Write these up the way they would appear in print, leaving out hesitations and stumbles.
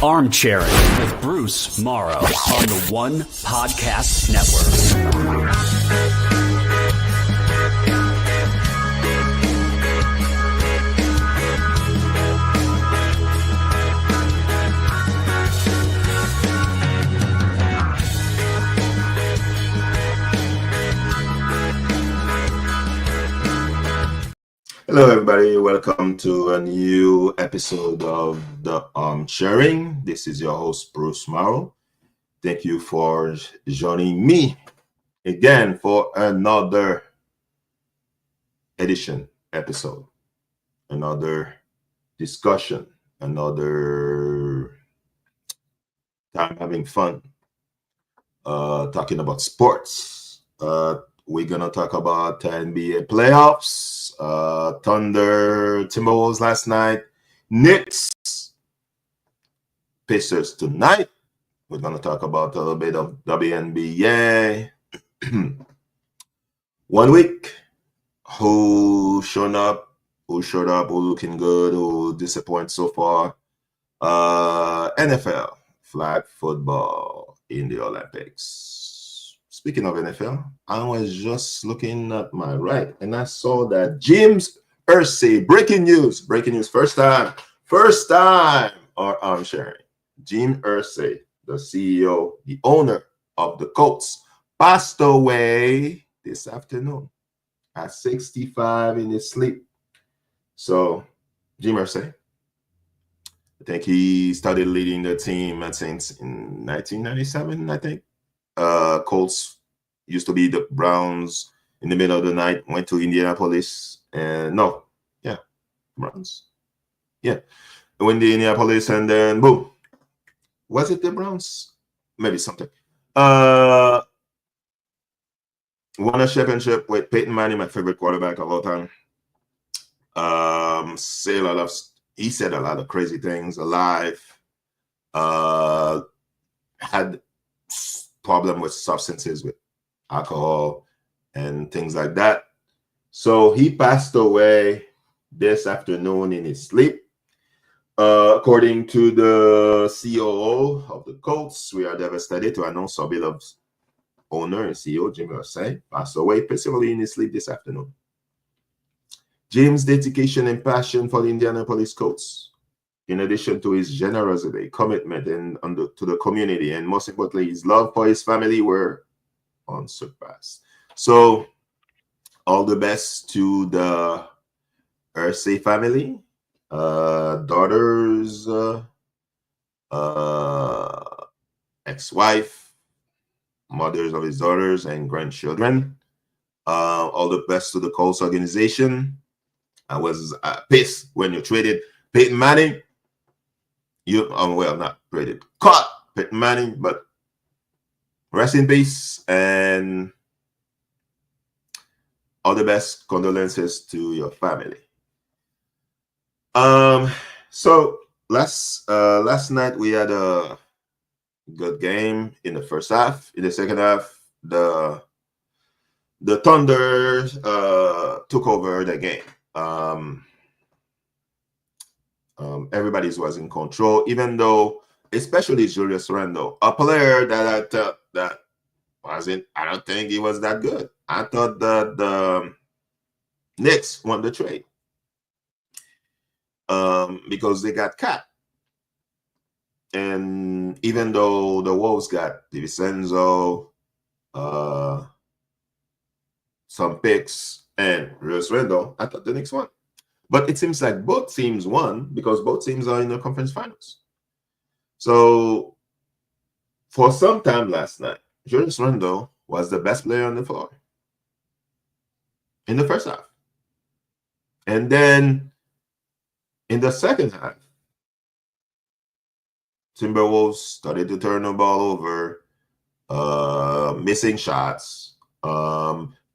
Armchairing with Bruce Maro on the One Podcast Network. Hello, everybody. Welcome to a new episode of the Armchairing. This is your host, Bruce Maro. Thank you for joining me again for another episode, another discussion, another time having fun, talking about sports. We're going to talk about NBA playoffs, Thunder, Timberwolves last night, Knicks, Pacers tonight. We're going to talk about a little bit of WNBA. 1 week, who showed up, who looking good, who disappoints so far. NFL, flag football in the Olympics. Speaking of NFL, I was just looking at my right and I saw that James Irsay, breaking news, first time on Armchairing. Jim Irsay, the CEO, the owner of the Colts, passed away this afternoon at 65 in his sleep. So, Jim Irsay, I think he started leading the team at Saints in 1997, I think. Colts used to be the Browns in the middle of the night, went to Indianapolis, and Browns. Yeah. Went to Indianapolis, and then boom. Was it the Browns? Maybe something. Won a championship with Peyton Manning, my favorite quarterback of all time. He said a lot of crazy things. Alive. Had problem with substances, with alcohol and things like that. So he passed away this afternoon in his sleep. According to the COO of the Colts, we are devastated to announce our beloved owner and CEO, Jim Irsay, passed away peacefully in his sleep this afternoon. Jim's dedication and passion for the Indianapolis Colts, in addition to his generosity, commitment, to the community, and most importantly, his love for his family, were unsurpassed. So, all the best to the Irsay family, daughters, ex-wife, mothers of his daughters, and grandchildren. All the best to the Colts organization. I was pissed when you traded Peyton Manning. Not traded, caught Peyton Manning, but rest in peace, and all the best condolences to your family. So last night we had a good game in the first half. In the second half, the Thunder took over the game. Everybody was in control, even though, especially Julius Randle, a player that wasn't. I don't think he was that good. I thought that the Knicks won the trade because they got cut, and even though the Wolves got DiVincenzo, some picks, and Julius Randle, I thought the Knicks won. But it seems like both teams won because both teams are in the conference finals. So, for some time last night, Julius Randle was the best player on the floor in the first half. And then in the second half, Timberwolves started to turn the ball over, missing shots.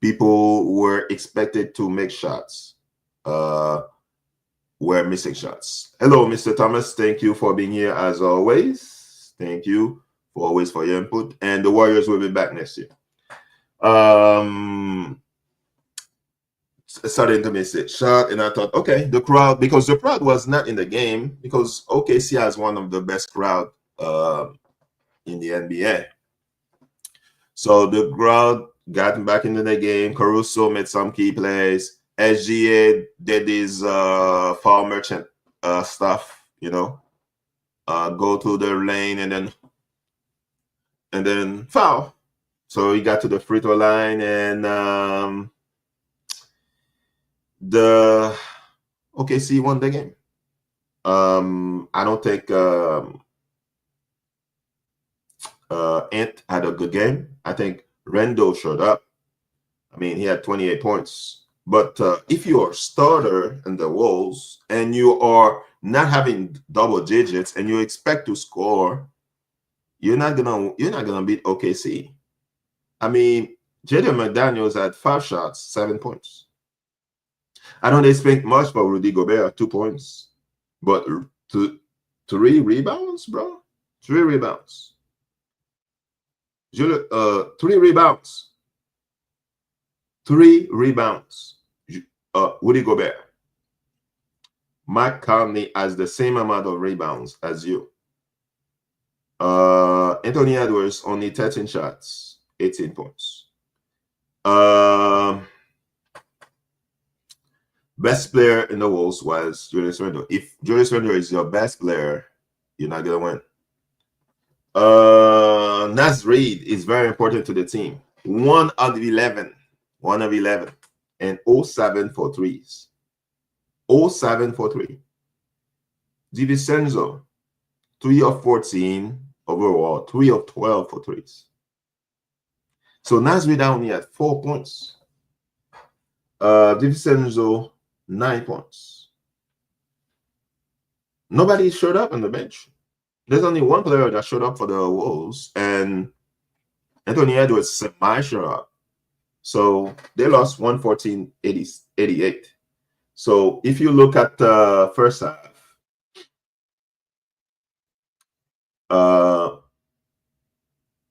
People were expected to make shots. Were missing shots. Hello, Mr. Thomas. Thank you for being here as always. Thank you for your input. And the Warriors will be back next year. starting to miss it shot, and I thought, okay, the crowd, because the crowd was not in the game, because OKC has one of the best crowd in the NBA. So the crowd got back into the game. Caruso made some key plays. SGA did his foul merchant stuff, go to the lane and then foul. So he got to the free throw line, and the OKC won the game. I don't think Ant had a good game. I think Rendo showed up. I mean, he had 28 points. But if you are a starter in the Wolves and you are not having double digits and you expect to score, you're not gonna beat OKC. I mean, Jaden McDaniels had 5 shots, 7 points. I don't expect much for Rudy Gobert, 2 points, but 3 rebounds, bro. 3 rebounds. 3 rebounds. 3 rebounds. Rudy Gobert. Mike Conley has the same amount of rebounds as you. Anthony Edwards only 13 shots, 18 points. Best player in the Wolves was Julius Randle. If Julius Randle is your best player, you're not gonna win. Naz Reid is very important to the team. 1 of 11, and 0-7 for threes. 0-7 for 3. DiVincenzo, 3 of 14 overall, 3 of 12 for threes. So Naz Reid only had 4 points. DiVincenzo, 9 points. Nobody showed up on the bench. There's only one player that showed up for the Wolves, and Anthony Edwards semi-showed up. So they lost 114-88. So if you look at the first half,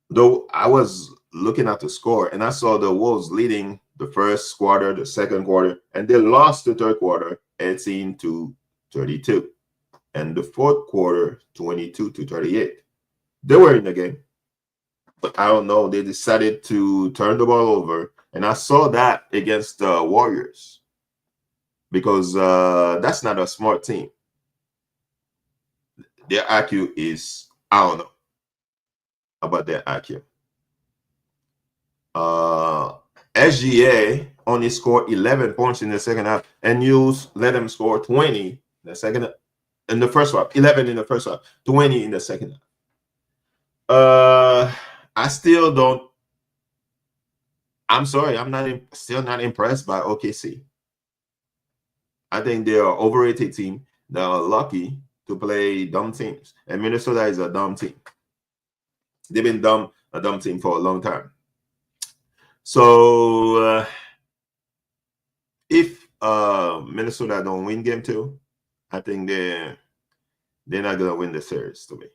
though I was looking at the score and I saw the Wolves leading the first quarter, the second quarter, and they lost the third quarter 18-32. And the fourth quarter, 22-38. They were in the game. But I don't know, they decided to turn the ball over. And I saw that against the Warriors. Because that's not a smart team. Their IQ is, I don't know about their IQ. SGA only scored 11 points in the second half. And you let them score 20 in the first half, 11 in the first half, 20 in the second half. I still don't. I'm sorry, still not impressed by OKC. I think they are an overrated team. They are lucky to play dumb teams, and Minnesota is a dumb team. They've been a dumb team for a long time. So if Minnesota don't win game 2, I think they're not gonna win the series, to me,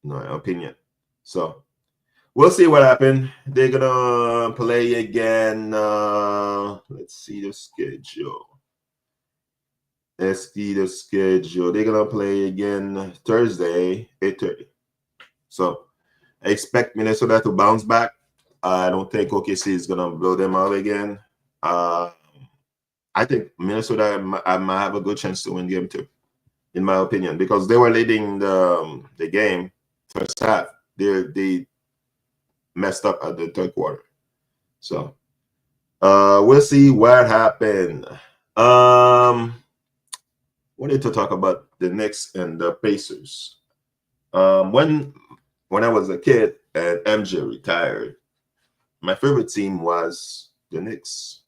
in my opinion. So we'll see what happens. They're gonna play again. Let's see the schedule. They're gonna play again Thursday, 8:30. So I expect Minnesota to bounce back. I don't think OKC is gonna blow them out again. I think Minnesota might have a good chance to win game 2, in my opinion, because they were leading the game first half. They messed up at the third quarter. So we'll see what happened. Wanted to talk about the Knicks and the Pacers. When I was a kid and MJ retired, my favorite team was the Knicks.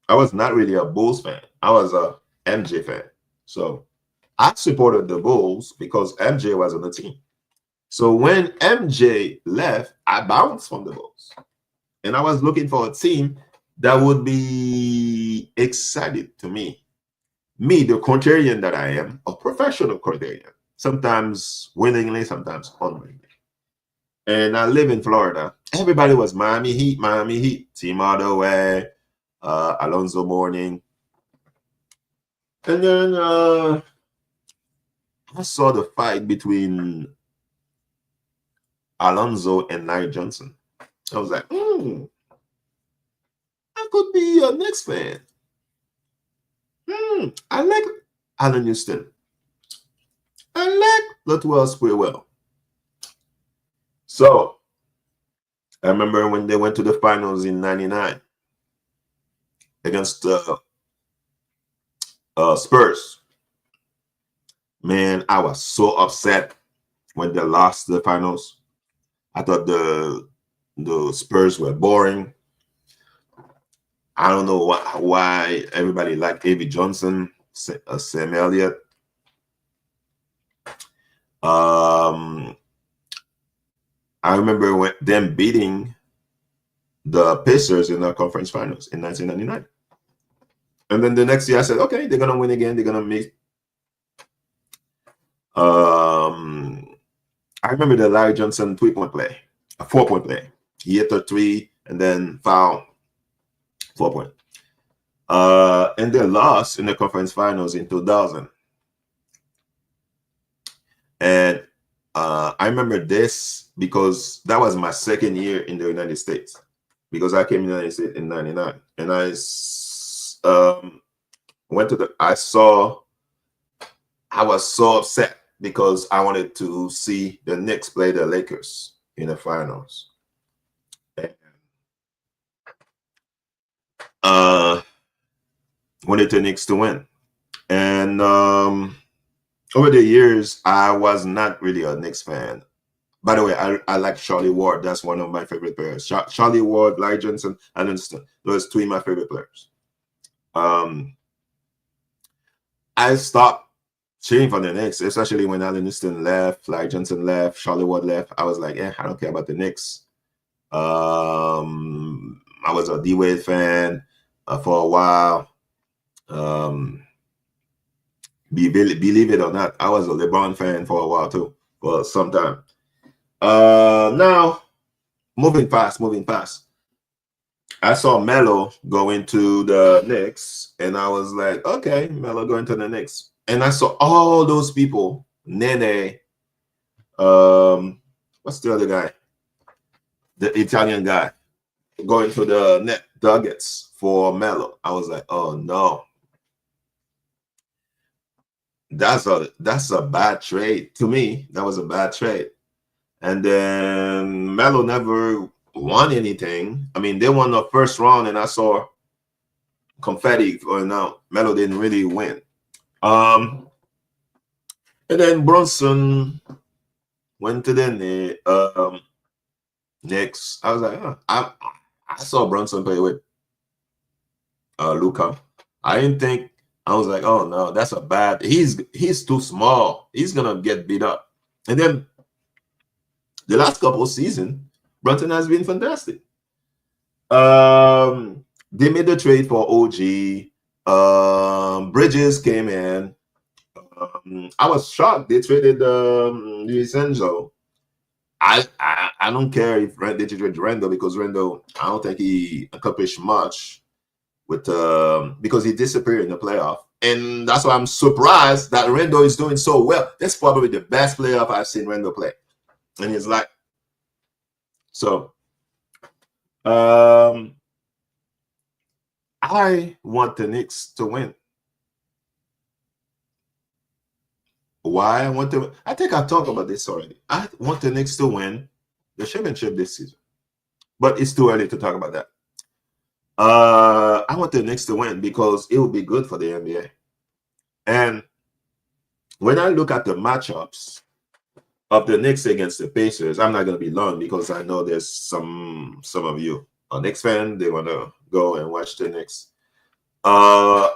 I was not really a Bulls fan. I was a MJ fan. So I supported the Bulls because MJ was on the team. So when MJ left, I bounced from the Bulls. And I was looking for a team that would be excited to me. Me, the contrarian that I am, a professional contrarian. Sometimes willingly, sometimes unwillingly. And I live in Florida. Everybody was Miami Heat, Team Hardaway, Alonzo Mourning. And then I saw the fight between Alonzo and Larry Johnson. I was like, I could be a Knicks fan. I like Allen Houston. I like Latrell Sprewell. So I remember when they went to the finals in '99 against the Spurs. Man, I was so upset when they lost the finals. I thought the Spurs were boring. I don't know why everybody liked A.V. Johnson, Sam Elliott. I remember them beating the Pacers in the conference finals in 1999. And then the next year I said, okay, they're going to win again. They're going to make. I remember the Larry Johnson 3-point play, a 4-point play. He hit a 3 and then foul, 4-point. And they lost in the conference finals in 2000. And I remember this because that was my second year in the United States, because I came in the United States in '99, and I went to I was so upset because I wanted to see the Knicks play the Lakers in the finals. And, wanted the Knicks to win. And over the years, I was not really a Knicks fan. By the way, I like Charlie Ward. That's one of my favorite players. Charlie Ward, Larry Johnson, and Winston. Those three my favorite players. I stopped cheering for the Knicks, especially when Allen Houston left, Larry Johnson left, Charlie Ward left. I was like, I don't care about the Knicks. I was a D-Wade fan for a while. Believe it or not, I was a LeBron fan for a while too, for some time. Now, moving fast. I saw Melo go into the Knicks, and I was like, okay, Melo going to the Knicks. And I saw all those people, Nene, what's the other guy? The Italian guy, going to the net Nuggets for Melo. I was like, oh no. That's a bad trade. To me, that was a bad trade. And then Melo never won anything. I mean, they won the first round, and I saw confetti going out. Melo didn't really win. And then Brunson went to the Knicks. I was like, I saw Brunson play with Luka. I didn't think. I was like, oh no, that's a bad. He's too small. He's gonna get beat up. And then the last couple of seasons, Brunson has been fantastic. They made the trade for OG. Bridges came in. I was shocked they traded DiVincenzo. I don't care if they traded Randall, because Randall, I don't think he accomplished much with because he disappeared in the playoff. And that's why I'm surprised that Randall is doing so well. That's probably the best playoff I've seen Randall play in his life. So I want the Knicks to win. Why I want to? I think I talked about this already. I want the Knicks to win the championship this season, but it's too early to talk about that. I want the Knicks to win because it will be good for the NBA. And when I look at the matchups of the Knicks against the Pacers, I'm not going to be long because I know there's some of you are Knicks fan. They want to go and watch the Knicks. I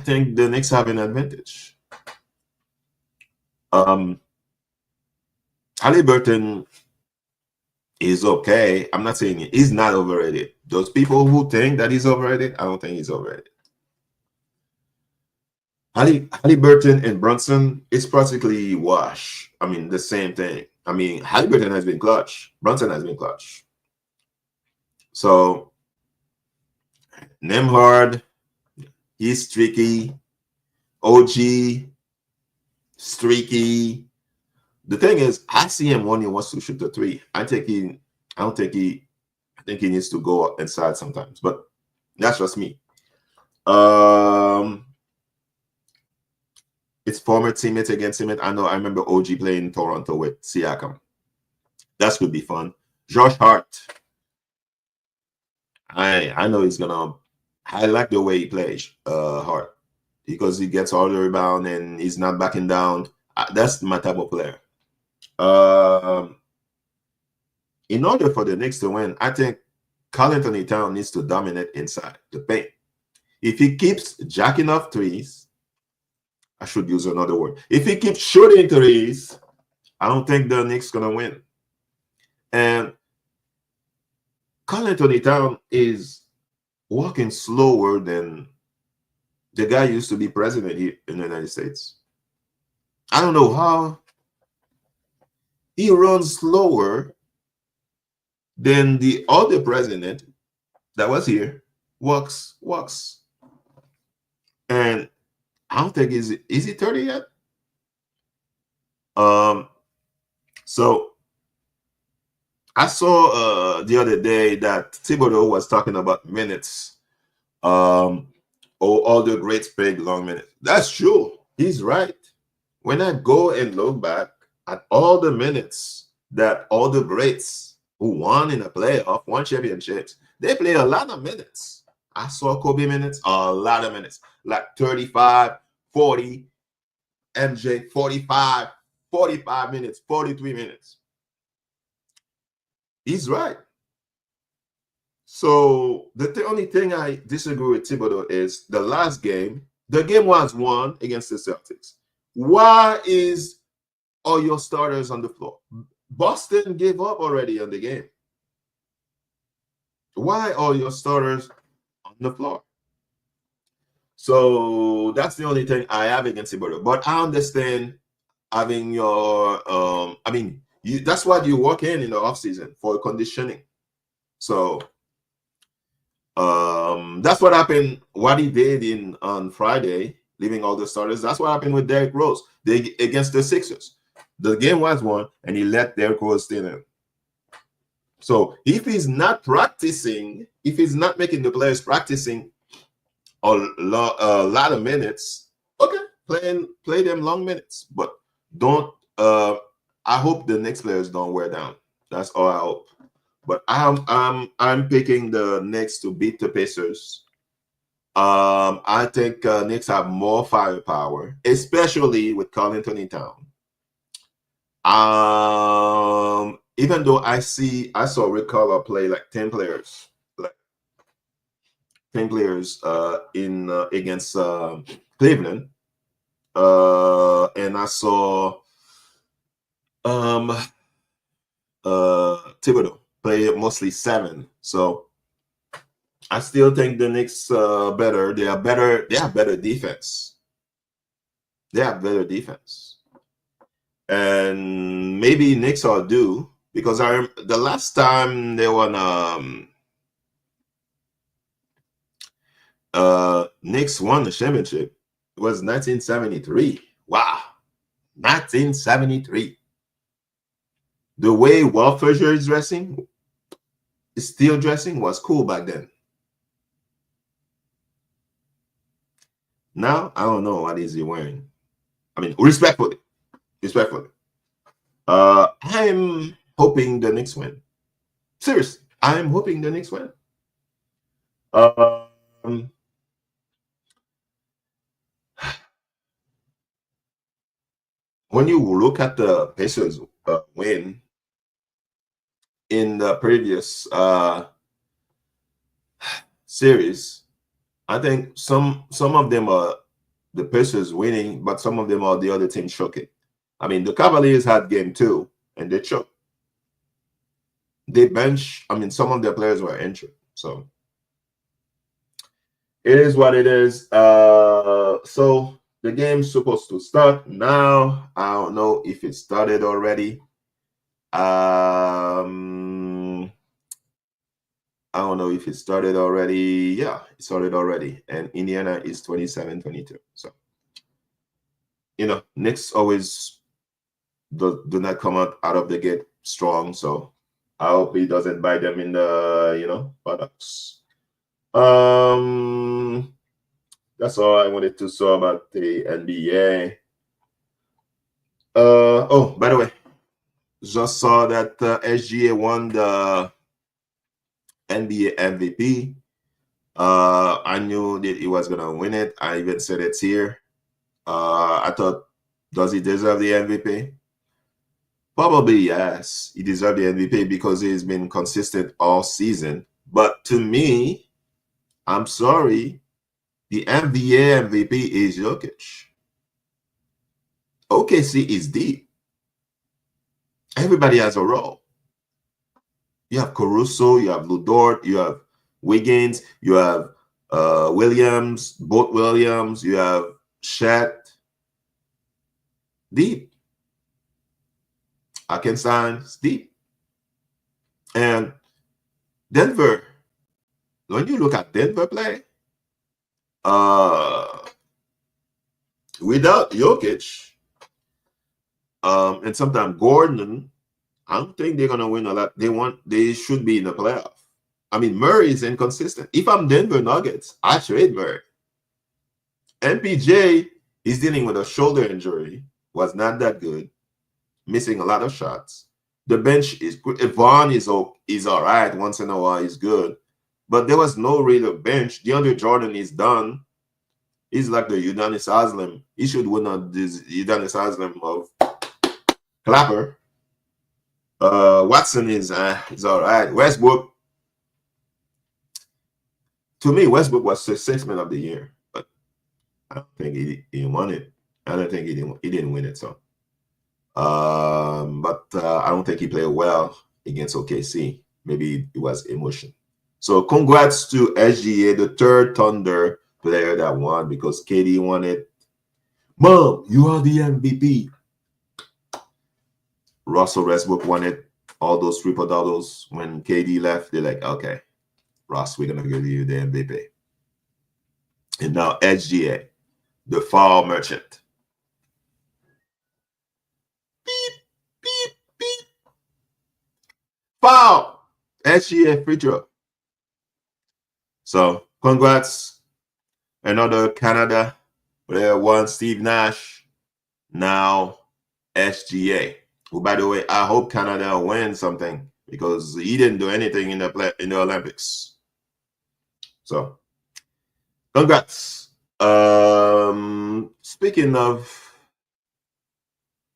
think the Knicks have an advantage. Haliburton is okay. I'm not saying he's not overrated. Those people who think that he's overrated, I don't think he's overrated. Haliburton and Brunson is practically wash. I mean, the same thing. I mean, Haliburton has been clutch. Brunson has been clutch. So Nemhard, he's tricky. OG, streaky. The thing is, I see him when he wants to shoot the three. I think he needs to go inside sometimes, but that's just me. It's former teammate against teammate. I remember OG playing in Toronto with Siakam. That could be fun. Josh Hart. I know he's gonna. I like the way he plays, Hart, because he gets all the rebound and he's not backing down. That's my type of player. In order for the Knicks to win, I think Karl Anthony Towns needs to dominate inside the paint. If he keeps jacking off threes, I should use another word. If he keeps shooting threes, I don't think the Knicks gonna win. And Karl Anthony Towns is walking slower than the guy used to be president here in the United States. I don't know how he runs slower than the other president that was here walks. And I don't think is he 30 yet? So I saw the other day that Thibodeau was talking about minutes. All the greats played long minutes. That's true. He's right. When I go and look back at all the minutes that all the greats who won in the playoff, won championships, they play a lot of minutes. I saw Kobe minutes, a lot of minutes, like 35, 40, MJ 45, 45 minutes, 43 minutes. He's right. So the only thing I disagree with Thibodeau is the last game. The game was won against the Celtics. Why is all your starters on the floor? Boston gave up already on the game. Why are your starters on the floor? So that's the only thing I have against Thibodeau. But I understand having your that's what you work in the offseason for conditioning. So that's what happened. What he did on Friday, leaving all the starters. That's what happened with Derrick Rose. Against the Sixers. The game was won, and he let Derrick Rose stay in. So if he's not practicing, if he's not making the players practicing a lot of minutes, okay, play them long minutes, but don't. I hope the Knicks players don't wear down. That's all I hope. But I'm picking the Knicks to beat the Pacers. I think Knicks have more firepower, especially with Karl Anthony Towns. Even though I saw Rick Carlisle play like 10 players, in against Cleveland, and I saw Thibodeau play mostly 7. So I still think the Knicks better. They have better defense. They have better defense. And maybe Knicks are due because the last time they won Knicks won the championship was 1973. Wow. 1973. The way Walt Frazier is still dressing was cool back then. Now I don't know what is he wearing. I mean, respectfully. I'm hoping the Knicks win. Seriously, I'm hoping the Knicks win. When you look at the Pacers win in the previous series, I think some of them are the Pacers winning, but some of them are the other team choking. I mean, the Cavaliers had game 2 and they choked. They bench. I mean, some of their players were injured, so it is what it is. So the game's supposed to start now. I don't know if it started already. I don't know if it started already. Yeah, it started already. And Indiana is 27-22. So, Knicks always do not come out of the gate strong. So I hope he doesn't bite them in the, buttocks. That's all I wanted to say about the NBA. Oh, by the way, just saw that SGA won the NBA MVP. I knew that he was gonna win it. I even said it here. I thought, does he deserve the MVP? Probably yes. He deserved the MVP because he's been consistent all season. But to me, I'm sorry, the NBA MVP is Jokic. OKC is deep. Everybody has a role. You have Caruso, you have Ludort, you have Wiggins, you have Williams, both Williams, you have Shet. Deep. Arkansas deep. And Denver, when you look at Denver play, without Jokic, and sometimes Gordon, I don't think they're gonna win a lot. They should be in the playoff. I mean, Murray is inconsistent. If I'm Denver Nuggets, I trade Murray. MPJ is dealing with a shoulder injury, was not that good, missing a lot of shots. The bench is good. Vaughn is all right. Once in a while, he's good. But there was no real bench. DeAndre Jordan is done. He's like the Udonis Haslem. He should win this Udonis Haslem of Clapper. Watson is all right. Westbrook, to me, Westbrook was the sixth man of the year, but I don't think he won it. I don't think he didn't win it. So, but I don't think he played well against OKC. Maybe it was emotion. So, congrats to SGA, the third Thunder player that won because KD won it. Mom, you are the MVP. Russell Westbrook won it. All those triple doubles. When KD left, they're like, okay, Ross, we're gonna give you the MVP. And now SGA, the foul merchant. Beep, beep, beep. Foul. SGA free throw. So congrats. Another Canada player won, Steve Nash. Now SGA. Who, by the way, I hope Canada wins something because he didn't do anything in the Olympics. So, congrats. Speaking of,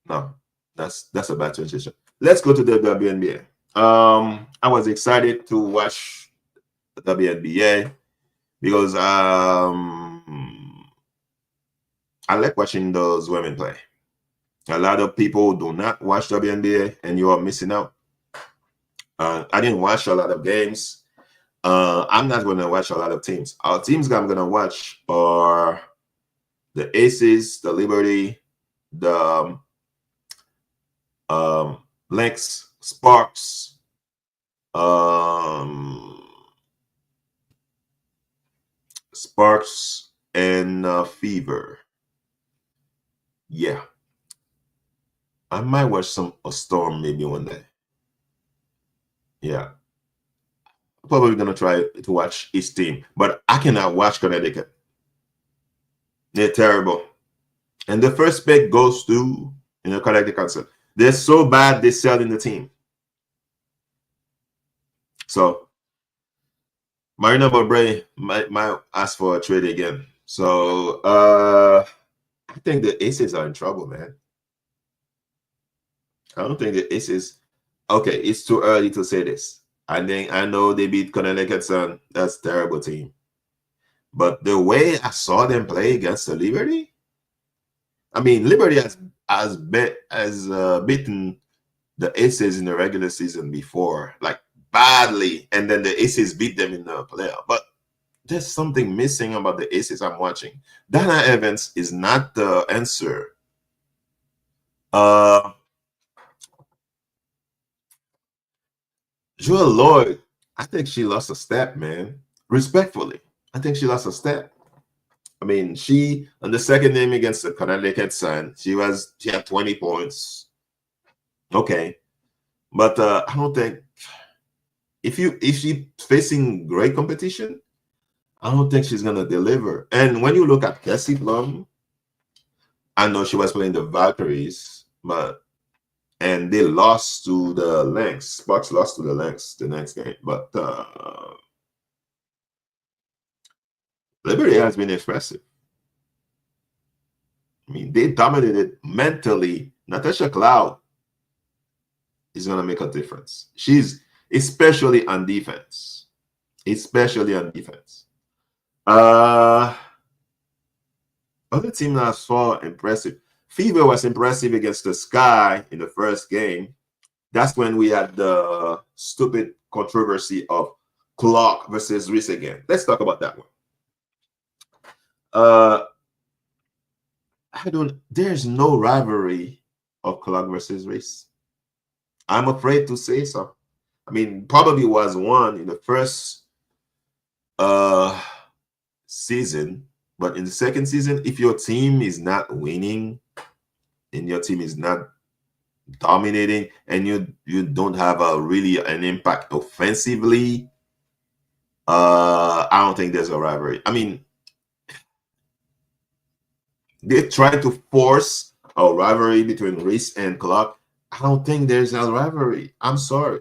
no, that's a bad transition. Let's go to the WNBA. I was excited to watch the WNBA because I like watching those women play. A lot of people do not watch WNBA, and you are missing out. I didn't watch a lot of games. I'm not going to watch a lot of teams. Our teams I'm going to watch are the Aces, the Liberty, the Lynx, Sparks, and Fever. Yeah. I might watch a Storm maybe one day. Yeah. Probably going to try to watch each team. But I cannot watch Connecticut. They're terrible. And the first pick goes to Connecticut. They're so bad, they're selling the team. So, Marina Bray might ask for a trade again. So, I think the Aces are in trouble, man. I don't think the Aces. Okay, it's too early to say this. I know they beat Connecticut Sun. That's a terrible team. But the way I saw them play against the Liberty, I mean, Liberty has beaten the Aces in the regular season before, like badly, and then the Aces beat them in the playoff. But there's something missing about the Aces I'm watching. Dana Evans is not the answer. Joel Lloyd I think she lost a step, man. Respectfully, I think she lost a step. I mean, she on the second game against the Connecticut Sun, she had 20 points. Okay, but I don't think if she facing great competition, I don't think she's gonna deliver. And when you look at Cassie Plum, I know she was playing the Valkyries, and they lost to the Lynx. Bucks lost to the Lynx the next game, but Liberty has been impressive. I mean, they dominated mentally. Natasha Cloud is going to make a difference. She's especially on defense. Especially on defense. Other team that I saw impressive. Fever was impressive against the Sky in the first game. That's when we had the stupid controversy of Clark versus Reese again. Let's talk about that one. There's no rivalry of Clark versus Reese. I'm afraid to say so. I mean, probably was one in the first season, but in the second season, if your team is not winning and your team is not dominating and you don't have an impact offensively, I don't think there's a rivalry. I mean, they try to force a rivalry between Reese and Clark. I don't think there's a rivalry. I'm sorry.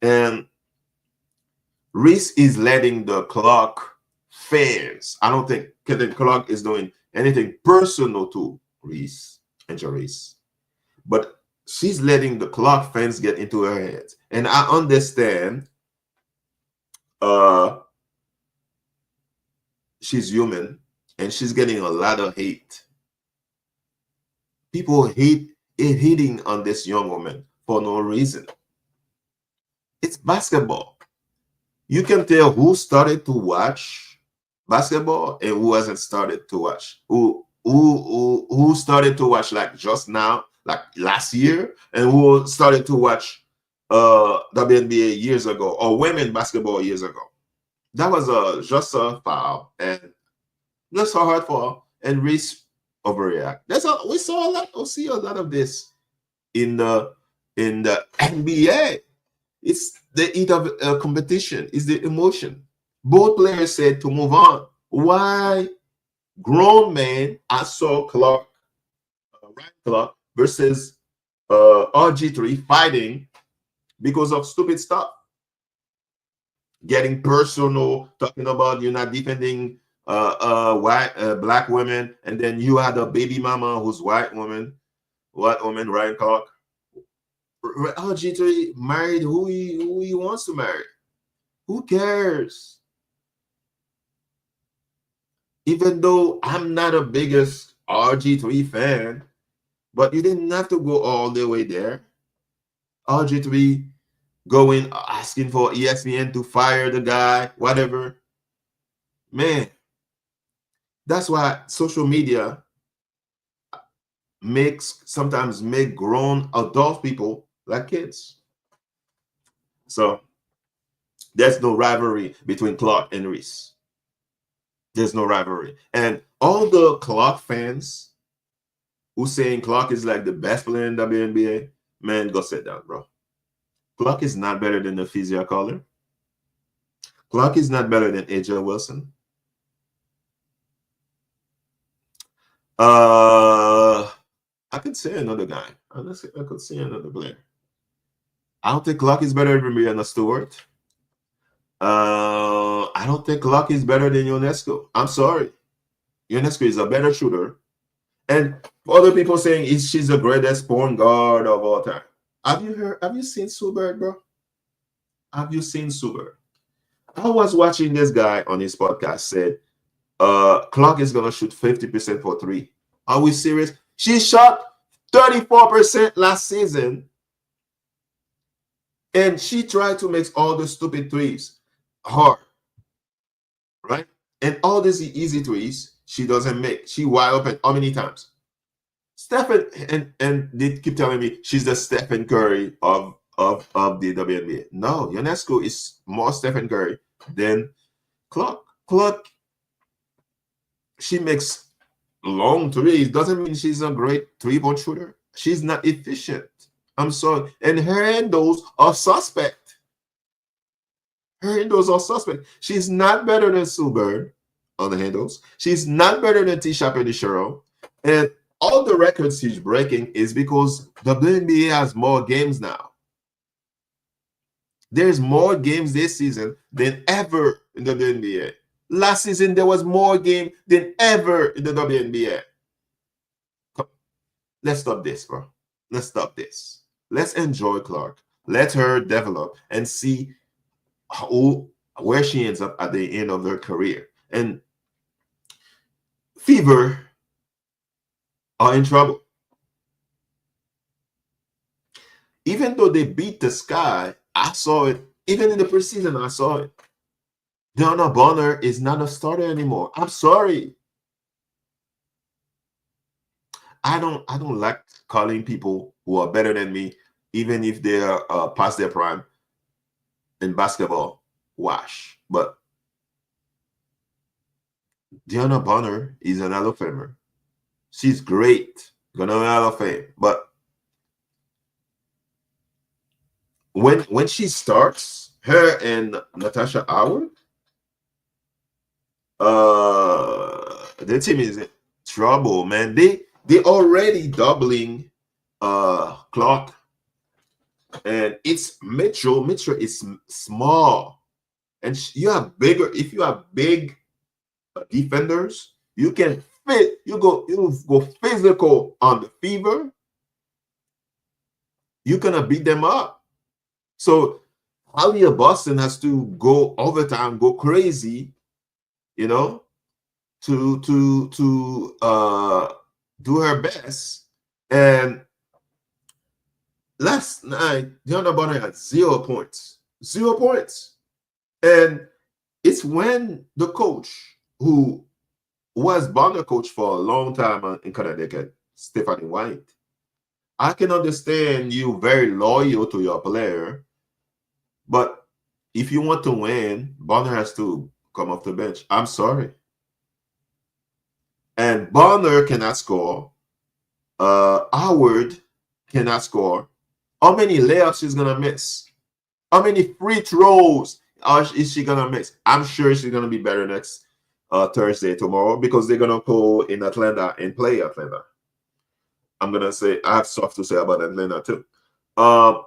And Reese is letting the Clark fans. I don't think Clark is doing anything personal to Reese and Reese. But she's letting the Clark fans get into her head. And I understand she's human and she's getting a lot of hate. People hating on this young woman for no reason. It's basketball. You can tell who started to watch basketball and who hasn't started to watch. Who started to watch like just now, like last year, and who started to watch WNBA years ago or women basketball years ago. That was just a foul and just a hard foul, and Reese overreact. We see a lot of this in the NBA. It's the heat of competition. It's the emotion. Both players said to move on. Why grown men? I saw Ryan Clark versus RG3 fighting because of stupid stuff. Getting personal, talking about you're not defending black women, and then you had a baby mama who's white woman, Ryan Clark. RG3 married who he wants to marry. Who cares? Even though I'm not a biggest RG3 fan, but you didn't have to go all the way there. RG3 going asking for ESPN to fire the guy, whatever. Man, that's why social media sometimes make grown adult people like kids. So there's no rivalry between Clark and Reese. There's no rivalry. And all the Clark fans who saying Clark is like the best player in WNBA, man, go sit down, bro. Clark is not better than the Physia caller. Clark is not better than AJ Wilson. I could say another guy. I could say another player. I don't think Clark is better than Brianna Stewart. I don't think Clark is better than Ionescu. I'm sorry. Ionescu is a better shooter. And other people saying she's the greatest point guard of all time. Have you seen Subert, bro? Have you seen Subert? I was watching this guy on his podcast said Clark is gonna shoot 50% for three. Are we serious? She shot 34% last season. And she tried to make all the stupid threes hard. Right? And all these easy threes she doesn't make. She wide open how many times? Stephen and they keep telling me she's the Stephen Curry of of the WNBA. No, Ionescu is more Stephen Curry than Clark. Clark, she makes long threes. Doesn't mean she's a great three-point shooter. She's not efficient. I'm sorry. And her handles are suspect. Her handles are suspect. She's not better than Sue Bird on the handles. She's not better than Tisha Penicheiro. And all the records she's breaking is because the WNBA has more games now. There's more games this season than ever in the WNBA. Last season, there was more games than ever in the WNBA. Come, let's stop this, bro. Let's stop this. Let's enjoy Clark. Let her develop and see where she ends up at the end of her career. And Fever are in trouble. Even though they beat the Sky, I saw it. Even in the preseason, I saw it. Donna Bonner is not a starter anymore. I'm sorry. I don't like calling people who are better than me, even if they are past their prime in basketball, wash. But Deanna Bonner is an Hall of Famer. She's great, gonna be Hall of Fame. But when she starts, her and Natasha Howard, the team is in trouble, man. They already doubling Clark, and it's Mitchell. Mitchell is small, and you have bigger. If you have big defenders, you can fit. You go physical on the Fever. You're gonna beat them up. So Alia Boston has to go overtime, go crazy, you know, to do her best. And last night, Deanna Bonner had 0 points. 0 points. And it's when the coach, who was Bonner coach for a long time in Connecticut, Stephanie White, I can understand you very loyal to your player, but if you want to win, Bonner has to come off the bench. I'm sorry. And Bonner cannot score. Howard cannot score. How many layups she's gonna miss? How many free throws is she gonna miss? I'm sure she's gonna be better next Thursday, tomorrow, because they're gonna go in Atlanta and play Atlanta. I'm gonna say I have stuff to say about Atlanta too. But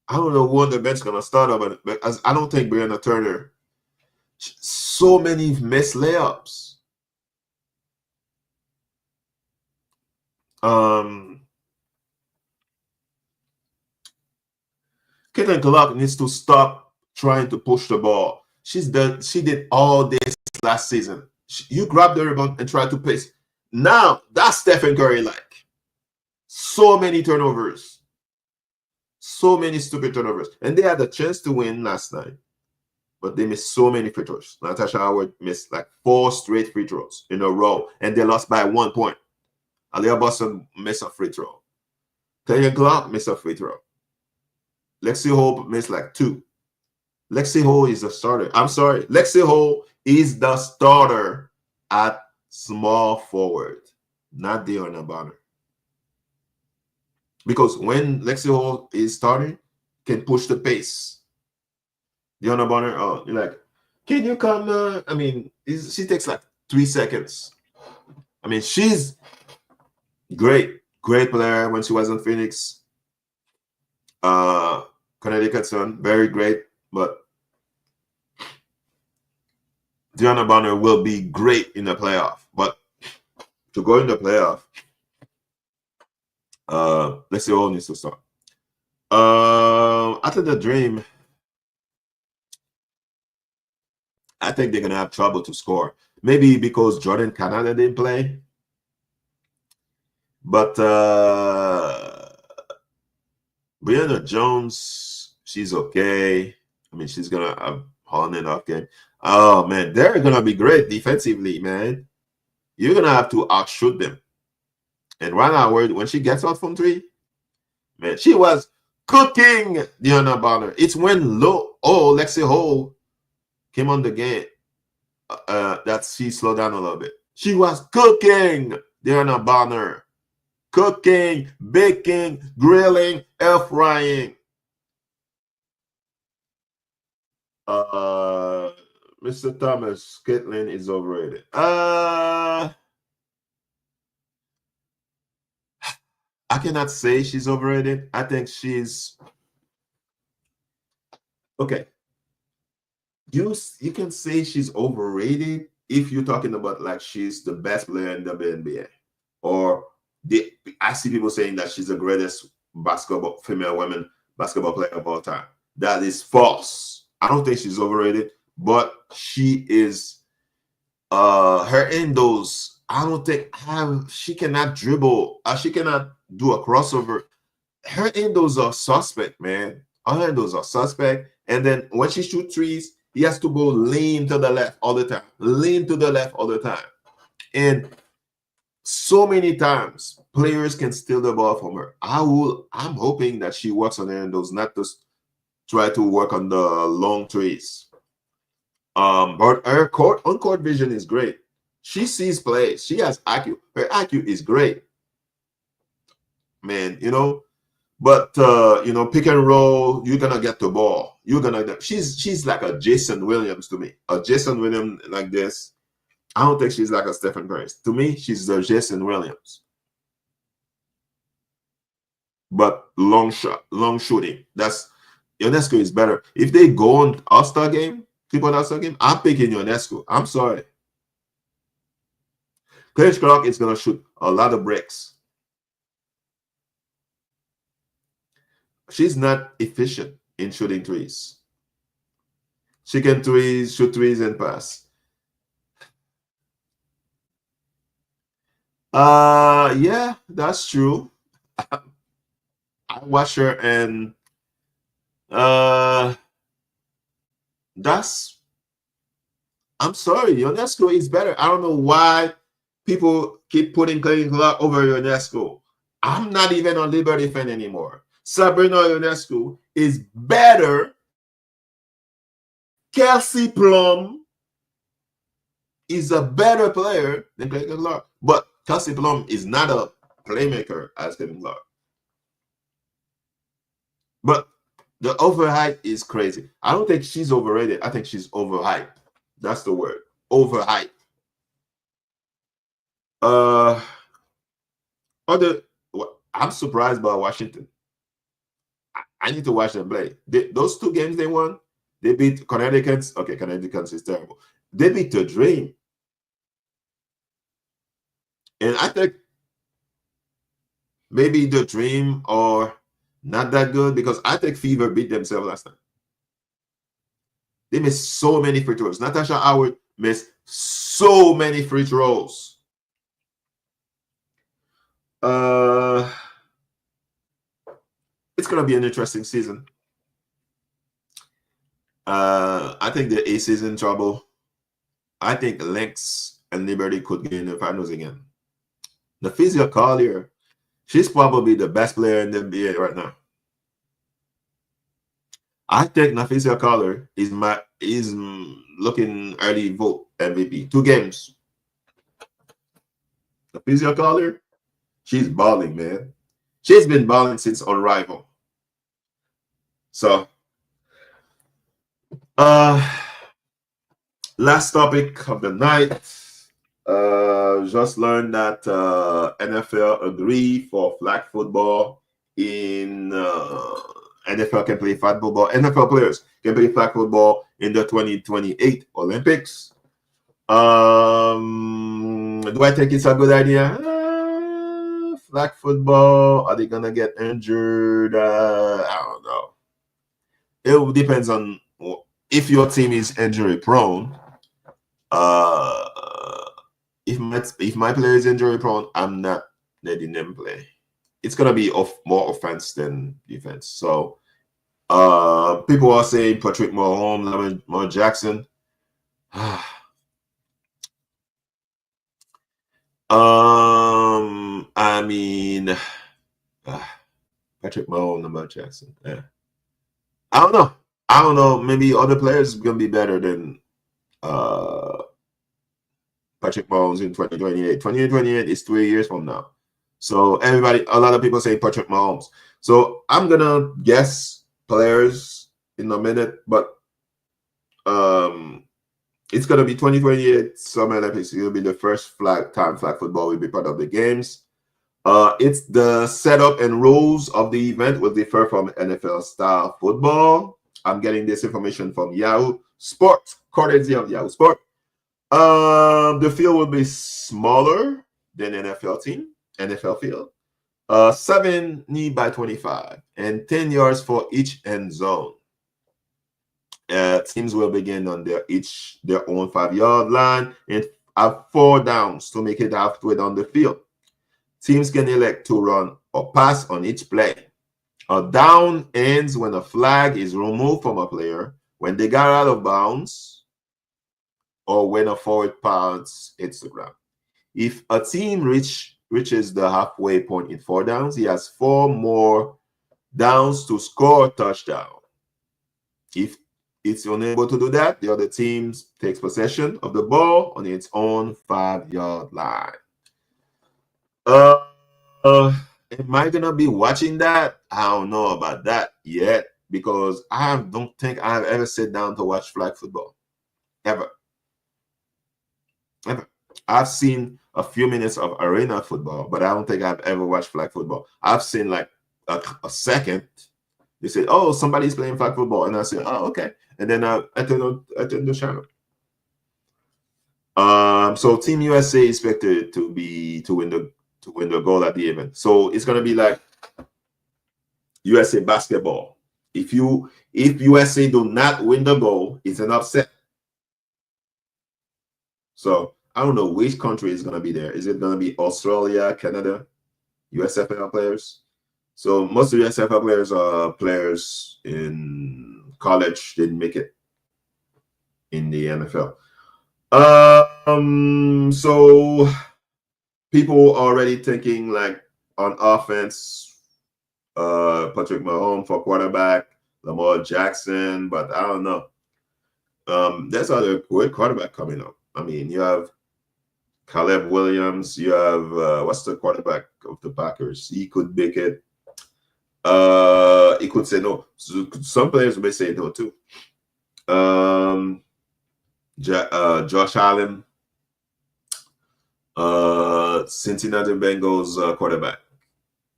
I don't know who on the bench gonna start up, but I don't think Brianna Turner. So many missed layups. Caitlin Clark needs to stop trying to push the ball. She did all this last season. You grab the rebound and try to pace. Now that's Stephen Curry like. So many turnovers. So many stupid turnovers. And they had a chance to win last night, but they missed so many free throws. Natasha Howard missed like 4 straight free throws in a row, and they lost by 1 point. Alia Boston missed a free throw. Caitlin Clark missed a free throw. Lexi Hope missed like 2. Lexi Ho is the starter. I'm sorry. Lexi Ho is the starter at small forward, not Deanna Bonner. Because when Lexi Ho is starting, can push the pace. Deanna Bonner, oh, you're like, can you come? I mean, she takes like 3 seconds. I mean, she's great player when she was in Phoenix. Connecticut Sun, very great. But Deanna Bonner will be great in the playoff. But to go in the playoff, let's see who needs to start. After the Dream, I think they're gonna have trouble to score. Maybe because Jordan Canada didn't play. But Brianna Jones, she's okay. I mean, she's gonna have on and off game. Oh man, they're gonna be great defensively, man. You're gonna have to outshoot them. And right now, when she gets out from 3, Man, she was cooking Deanna Bonner. It's when Lexi Ho came on the game that she slowed down a little bit. She was cooking Deanna Bonner. Cooking, baking, grilling, air frying. Mr. Thomas, Caitlin is overrated. I cannot say she's overrated. I think she's okay. You can say she's overrated if you're talking about like she's the best player in the WNBA, or I see people saying that she's the greatest female women basketball player of all time. That is false. I don't think she's overrated, but she is. Her endos, I don't think she cannot dribble. She cannot do a crossover. Her endos are suspect, man. Her endos are suspect. And then when she shoots threes, he has to go lean to the left all the time. Lean to the left all the time. And so many times players can steal the ball from her. I'm hoping that she works on her endos, not just try to work on the long threes. But her on-court vision is great. She sees plays. She has IQ. Her IQ is great, man. But pick and roll. You're gonna get the ball. She's like a Jason Williams to me. A Jason Williams like this. I don't think she's like a Stephen Curry. To me, she's a Jason Williams. But long shooting. That's Ionescu is better. If they go on All-Star game. I'm picking Ionescu. I'm sorry. Clay Clark is going to shoot a lot of bricks. She's not efficient in shooting threes. She can shoot threes, and pass. Yeah, that's true. I watch her, and I'm sorry, Ionescu is better. I don't know why people keep putting Clay Clark over Ionescu. I'm not even a Liberty fan anymore. Sabrina Ionescu is better. Kelsey Plum is a better player than Clay Clark. But Kelsey Plum is not a playmaker as Clay Clark. But the overhype is crazy. I don't think she's overrated. I think she's overhyped. That's the word. Overhyped. I'm surprised by Washington. I need to watch them play. Those two games they won, they beat Connecticut. Okay, Connecticut is terrible. They beat the Dream. And I think maybe the Dream are not that good because I think Fever beat themselves last time. They missed so many free throws. Natasha Howard missed so many free throws. It's going to be an interesting season. I think the Ace is in trouble. I think Lynx and Liberty could get in the finals again. Nafisa Collier, she's probably the best player in the NBA right now. I think Nafisa Collier is looking early vote MVP. 2 games. Nafisa Collier, she's balling, man. She's been balling since Unrivaled. So, last topic of the night. Just learned that NFL agree for flag football in NFL can play flag football. NFL players can play flag football in the 2028 Olympics. Do I think it's a good idea? Flag football, are they gonna get injured? I don't know. It depends on if your team is injury prone. If my player is injury prone, I'm not letting them play. It's gonna be more offense than defense. So people are saying Patrick Mahomes, Lamar Jackson. I mean, Patrick Mahomes, Lamar Jackson. Yeah. I don't know. I don't know. Maybe other players gonna be better than Patrick Mahomes in 2028. 2028 is 3 years from now. So a lot of people say Patrick Mahomes. So I'm gonna guess players in a minute, but it's gonna be 2028 Summer Olympics. It'll be the first flag football will be part of the games. It's the setup and rules of the event will differ from NFL style football. I'm getting this information from Yahoo Sport, courtesy of Yahoo Sport. The field will be smaller than NFL field. 70 by 25 and 10 yards for each end zone. Teams will begin on their own 5-yard line and have 4 downs to make it halfway down the field. Teams can elect to run or pass on each play. A down ends when a flag is removed from a player, when they got out of bounds, or when a forward pass hits the ground. If a team reaches the halfway point in 4 downs, he has 4 more downs to score a touchdown. If it's unable to do that, the other team takes possession of the ball on its own 5-yard line. Am I gonna be watching that? I don't know about that yet, because I don't think I've ever sat down to watch flag football. Ever. I've seen a few minutes of arena football, but I don't think I've ever watched flag football. I've seen like a second. They say, "Oh, somebody's playing flag football," and I say, "Oh, okay," and then I turn the channel. So Team USA is expected to win the goal at the event. So it's gonna be like USA basketball. If USA do not win the goal, it's an upset. So I don't know which country is gonna be there. Is it gonna be Australia, Canada, USFL players? So most of the USFL players are players in college, didn't make it in the NFL. So people already thinking like on offense, Patrick Mahomes for quarterback, Lamar Jackson, but I don't know. There's other great quarterback coming up. I mean, you have Caleb Williams, you have what's the quarterback of the Packers? He could make it. He could say no. So some players may say no too. Josh Allen, Cincinnati Bengals quarterback.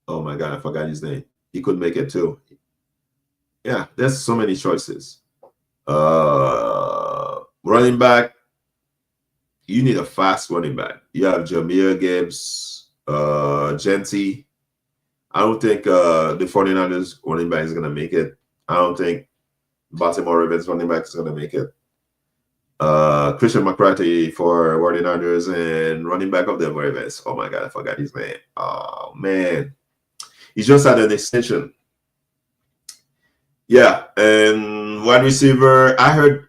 Oh my God, I forgot his name. He could make it too. Yeah, there's so many choices. Running back, you need a fast running back. You have Jahmyr Gibbs, Genty. I don't think the 49ers running back is going to make it. I don't think Baltimore Ravens running back is going to make it. Christian McCarthy for 49ers and running back of the Ravens. Oh my God, I forgot his name. Oh man. He just had an extension. Yeah, and wide receiver, I heard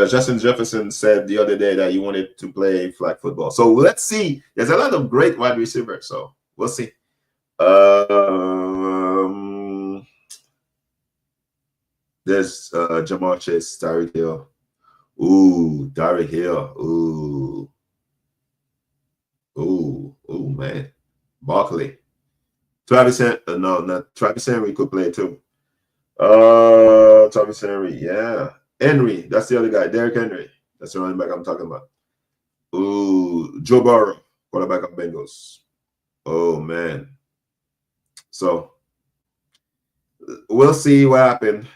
Justin Jefferson said the other day that he wanted to play flag football. So let's see. There's a lot of great wide receivers, so we'll see. There's Jamar Chase, Tyreek Hill. Ooh, Tyreek Hill. Ooh, man. Barkley. Travis Henry could play too. Travis Henry, yeah. Henry, that's the other guy. Derrick Henry. That's the running back I'm talking about. Ooh, Joe Burrow, quarterback of Bengals. Oh man. So we'll see what happened.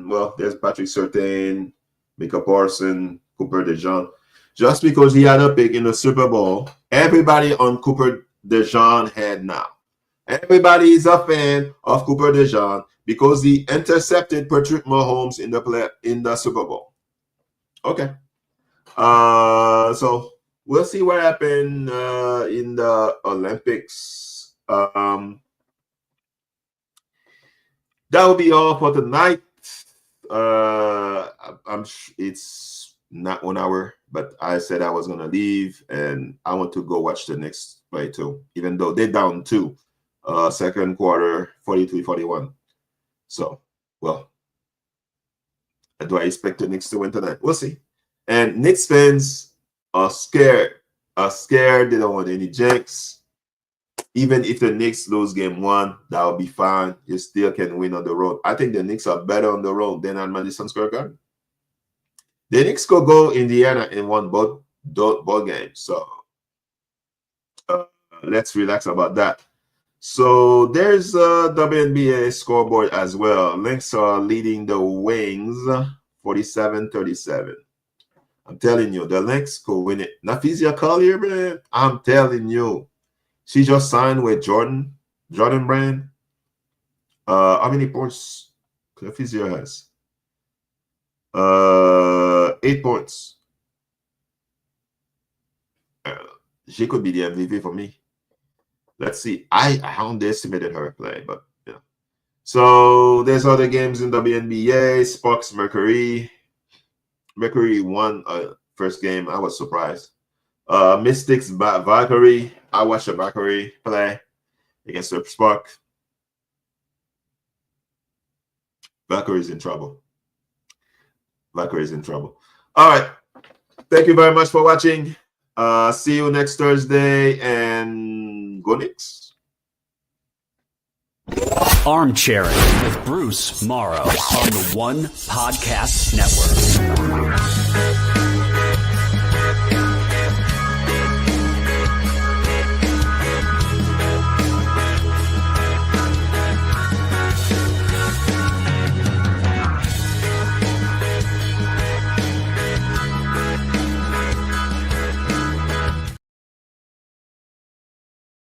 Well, there's Patrick Surtain, Micah Parsons, Cooper DeJean. Just because he had a pick in the Super Bowl, everybody on Cooper DeJean head now. Everybody is a fan of Cooper DeJean because he intercepted Patrick Mahomes in the Super Bowl. Okay. So we'll see what happened in the Olympics. That will be all for tonight. It's not 1 hour, but I said I was gonna leave, and I want to go watch the Knicks play too, even though they're down 2. Second quarter, 43-41. So, well, do I expect the Knicks to win tonight? We'll see. And Knicks fans are scared. They don't want any jinx. Even if the Knicks lose game 1, that will be fine. You still can win on the road. I think the Knicks are better on the road than at Madison Square Garden. The Knicks could go Indiana and won both games. So let's relax about that. So there's a WNBA scoreboard as well. Lynx are leading the Wings 47-37. I'm telling you, the Lynx could win it. Nafisia Collier, man, I'm telling you. She just signed with Jordan Brand. How many points Nafisia has? 8 points. She could be the MVP for me. Let's see. I underestimated her play, but yeah. So there's other games in WNBA. Sparks Mercury. Mercury won first game. I was surprised. Mystics Valkyrie. I watched the Valkyrie play against the Spark. Valkyrie's in trouble. Valkyrie's in trouble. All right. Thank you very much for watching. See you next Thursday, and go Knicks. Armchairing with Bruce Maro on the One Podcast Network.